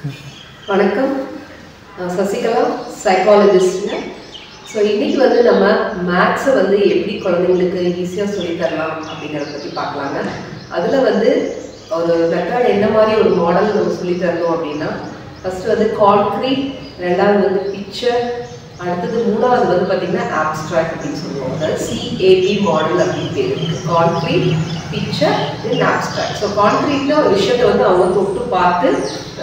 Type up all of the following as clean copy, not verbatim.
வணக்கம், சசிகலா சைக்காலஜிஸ்ட்ங்க. ஸோ இன்றைக்கி வந்து நம்ம மேத்ஸை வந்து எப்படி குழந்தைங்களுக்கு ஈஸியாக சொல்லித்தரலாம் அப்படிங்கிறத பற்றி பார்க்கலாங்க. அதில் வந்து ஒரு மெத்தட் என்ன மாதிரி ஒரு மாடல் நம்ம சொல்லித்தரணும் அப்படின்னா, ஃபஸ்ட்டு வந்து கான்க்ரீட், ரெண்டாவது வந்து பிக்சர், அடுத்தது மூணாவது வந்து பார்த்திங்கன்னா ஆப்ஸ்ட்ராக்ட் அப்படின்னு சொல்லுவாங்க. CAB மாடல் அப்படின்னு பேர் இருக்குது. கான்க்ரீட், பிக்சர், தென் ஆப்ஸ்ட்ராக்ட். ஸோ கான்க்ரீட்னா ஒரு விஷயத்தை வந்து அவங்க தொட்டு பார்த்து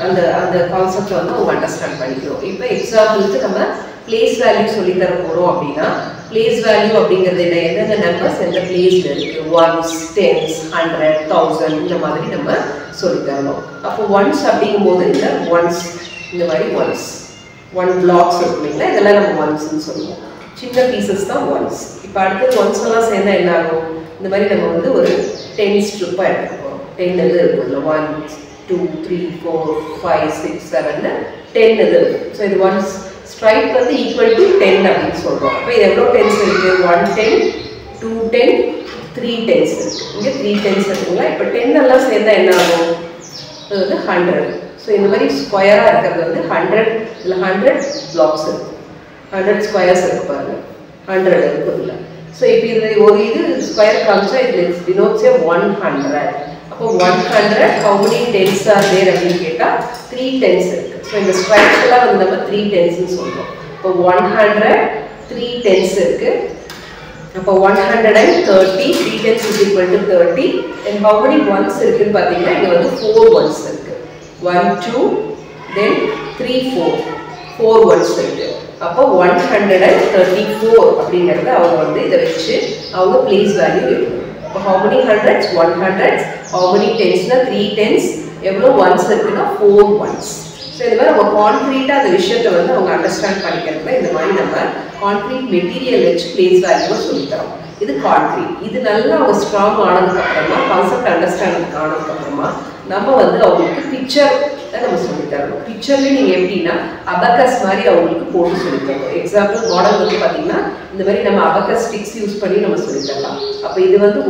அந்த அந்த கான்செப்டை வந்து அவங்க அண்டர்ஸ்டாண்ட் பண்ணிக்கிறோம். இப்போ எக்ஸாம்பிளுக்கு நம்ம பிளேஸ் வேல்யூ சொல்லித்தர போகிறோம் அப்படின்னா, பிளேஸ் வேல்யூ அப்படிங்கிறது என்ன, எந்தெந்த நம்பர்ஸ் எந்த பிளேஸில் இருக்குது, ஒன்ஸ், டென்ஸ், 100, 1000 இந்த மாதிரி நம்ம சொல்லித்தரணும். அப்போ ஒன்ஸ் அப்படிங்கும்போது இந்த ஒன்ஸ், இந்த மாதிரி ஒன்ஸ், ஒன் பிளாக்ஸ் இருக்கும் இல்லைங்களா, இதெல்லாம் நம்ம ஒன்ஸ்ன்னு சொல்லுவோம். சின்ன பீசஸ் தான் ஒன்ஸ். இப்போ அடுத்தது ஒன்ஸ் எல்லாம் சேர்ந்தால் என்ன ஆகும், இந்த மாதிரி நம்ம வந்து ஒரு 10 ஸ்ட்ரிப்பாக எடுத்துக்க போகிறோம். 10 இது இருக்கும், இல்லை 1 2 3 4 5 6 7 10 இது இருக்கும். ஸோ இது ஒன்ஸ் ஸ்ட்ரைப் வந்து ஈக்குவல் டு 10 அப்படின்னு சொல்கிறோம். அப்போ இது எவ்வளோ டென்ஸ் இருக்குது, 1 10 2 10 3 டென்ஸ் இருக்குது. இங்கே 3 டென்ஸ் இருக்குங்களா. இப்போ 10 எல்லாம் சேர்ந்தால் என்ன ஆகும், அது வந்து 100. ஸோ இந்த மாதிரி ஸ்கொயராக இருக்கிறது வந்து 100, இல்லை 100 பிளாக்ஸ் இருக்கும், 100 ஸ்கொயர்ஸ் இருக்கு பாருங்கள், 100 இருக்குது இல்லை. ஸோ இப்போ இது ஒரு இது ஸ்கொயர் காமிச்சா இது டினோட்ஸ் 100. அப்போ 100 how many tens are there அப்படின்னு கேட்டால் 3 டென்ஸ் இருக்குது. ஸோ இந்த ஸ்கொயர்ஸ் எல்லாம் வந்து நம்ம 3 டென்ஸ்ன்னு சொல்கிறோம். இப்போ 100 3 டென்ஸ் இருக்குது. அப்போ 130, 3 tens is equal to 30. and how many ones இருக்குன்னு பார்த்தீங்கன்னா இங்கே வந்து 4 ones இருக்குது. 1 2 then 3 4 ones இருக்குது. அப்போ 134 அப்படிங்கிறத அவங்க வந்து இதை வச்சு அவங்க பிளேஸ் வேல்யூ எடுக்கணும். இப்போ how many hundreds, 100. how many tensனா 3 tens, எவ்வளோ ஒன்ஸ் இருக்குன்னா 4 ones. ஸோ இந்த மாதிரி நம்ம கான்க்ரீட்டாக அந்த விஷயத்தை வந்து அவங்க அண்டர்ஸ்டாண்ட் பண்ணிக்கிறதுல இந்த மாதிரி நம்ம கான்க்ரீட் மெட்டீரியல் வச்சு பிளேஸ் வேல்யூவை சொல்லித்தரோம். இது கான்க்ரீட். இது நல்லா அவங்க ஸ்ட்ராங் ஆனதுக்கப்புறமா, கான்செப்ட் அண்டர்ஸ்டாண்டிங் ஆனதுக்கப்புறமா நம்ம வந்து அவங்களுக்கு பிக்சர் தான் நம்ம சொல்லித்தரணும். பிக்சர்லேயும் நீங்கள் எப்படின்னா அபக்கஸ் மாதிரி அவங்களுக்கு போட்டு சொல்லித்தரணும். எக்ஸாம்பிள் மாடல் வந்து பார்த்தீங்கன்னா இந்த மாதிரி நம்ம அபக்கஸ் ஸ்டிக்ஸ் யூஸ் பண்ணி நம்ம சொல்லித்தரலாம். அப்போ இது வந்து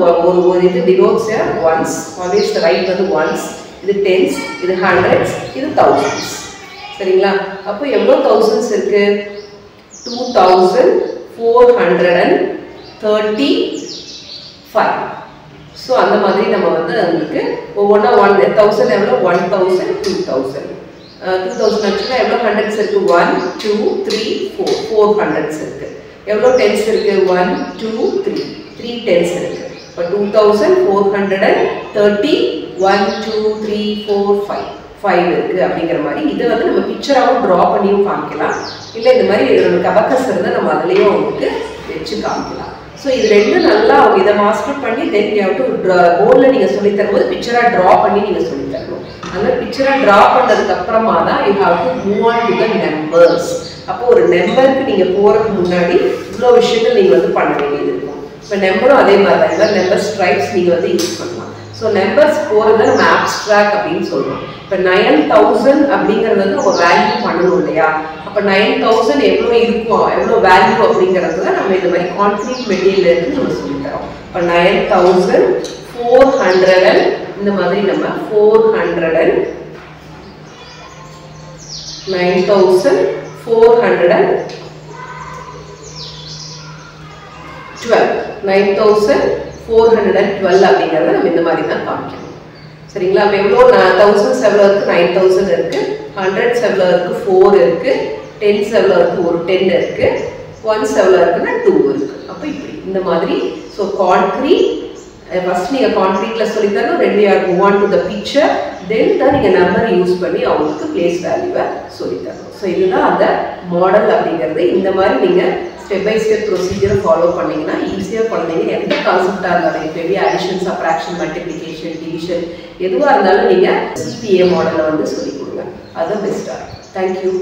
ஒரு இது டினோட்ஸ் ஒன்ஸ், ஆல்வேஸ் ரைட் வந்து ஒன்ஸ், இது டென்ஸ், இது ஹண்ட்ரட்ஸ், இது தௌசண்ட்ஸ். சரிங்களா. அப்போ எவ்வளோ தௌசண்ட்ஸ் இருக்குது, 2435. ஸோ அந்த மாதிரி நம்ம வந்து அவங்களுக்கு ஒவ்வொன்றா 1000 எவ்வளோ, 1000 2000 2000 ஆச்சுன்னா எவ்வளோ ஹண்ட்ரட்ஸ் இருக்குது, 1 2 3 4 ஹண்ட்ரட்ஸ் இருக்குது. எவ்வளோ டென்ஸ் இருக்குது, 1 2 3 டென்ஸ் இருக்குது. இப்போ 2430 1 2 3 4 5 இருக்குது அப்படிங்கிற மாதிரி இதை வந்து நம்ம பிக்சராகவும் ட்ரா பண்ணியும் காமிக்கலாம். இல்லை இந்த மாதிரி நமக்கு அபக்கஸ் இருந்தால் நம்ம அதுலேயும் அவங்களுக்கு வச்சு காமிக்கலாம். ஸோ இது ரெண்டும் நல்லா அவங்க இதை மாஸ்டர் பண்ணி தென் யூ ஹேவ் டு போர்டில் நீங்கள் சொல்லித்தரும்போது பிக்சராக ட்ரா பண்ணி நீங்கள் சொல்லித்தரணும். அந்த பிக்சராக ட்ரா பண்ணதுக்கு அப்புறமா தான் you have to move on to the numbers. அப்போ ஒரு நம்பருக்கு நீங்கள் போகிறதுக்கு முன்னாடி இவ்வளோ விஷயங்கள் நீங்கள் வந்து பண்ண வேண்டியது இருக்கும். இப்போ நம்பரும் அதே மாதிரி தான், இந்த நம்பர் ஸ்ட்ரைப்ஸ் நீங்கள் வந்து யூஸ் பண்ணலாம். ஸோ நம்பர்ஸ் போகிறத நம்ம ஆப்ஸ்ட்ராக்ட் அப்படின்னு சொல்கிறோம். இப்போ 9000 அப்படிங்கிறது வந்து நம்ம வேல்யூ பண்ணணும் இல்லையா. அப்போ 9000 எவ்வளோ இருக்கும், எவ்வளோ வேல்யூ அப்படிங்கிறது தான் நம்ம இந்த மாதிரி கான்க்ரீட் மெட்டீரியல் நம்ம சொல்லித்தரோம். இப்போ 9400 இந்த மாதிரி நம்ம 400 9412 9412 அப்படிங்கிறத நம்ம இந்த மாதிரி தான் காமிக்கணும். சரிங்களா. அப்போ எவ்வளோ தௌசண்ட்ஸ் எவ்வளோ இருக்குது, 9000 இருக்குது. ஹண்ட்ரட்ஸ் எவ்வளோ இருக்குது, 4 இருக்குது. டென்ஸ் எவ்வளோ இருக்குது, ஒரு 10 இருக்குது. ஒன்ஸ் எவ்வளோ இருக்குன்னா 2 இருக்குது. அப்போ இப்படி இந்த மாதிரி. ஸோ கான்க்ரீட் ஃபஸ்ட் நீங்கள் கான்க்ரீட்டில் சொல்லித்தரணும். 2 move on to the picture, then தான் நீங்கள் நம்பர் யூஸ் பண்ணி அவங்களுக்கு பிளேஸ் வேல்யூவை சொல்லித்தரணும். ஸோ இதுதான் அந்த மாடல் அப்படிங்கிறது. இந்த மாதிரி நீங்கள் ஸ்டெப் பை ஸ்டெப் ப்ரொசீஜரை ஃபாலோ பண்ணிங்கன்னா ஈஸியாக குழந்தைங்க எந்த கான்செப்டாக இருந்தாலும், பெரிய அடிஷன், சப்ராக்ஷன், மல்டிப்ளிகேஷன், டிவிஷன் எதுவாக இருந்தாலும் நீங்கள் CPA மாடலை வந்து சொல்லிக் கொடுங்க. அதுதான் பெஸ்ட்டாக இருக்கும். தேங்க்யூ.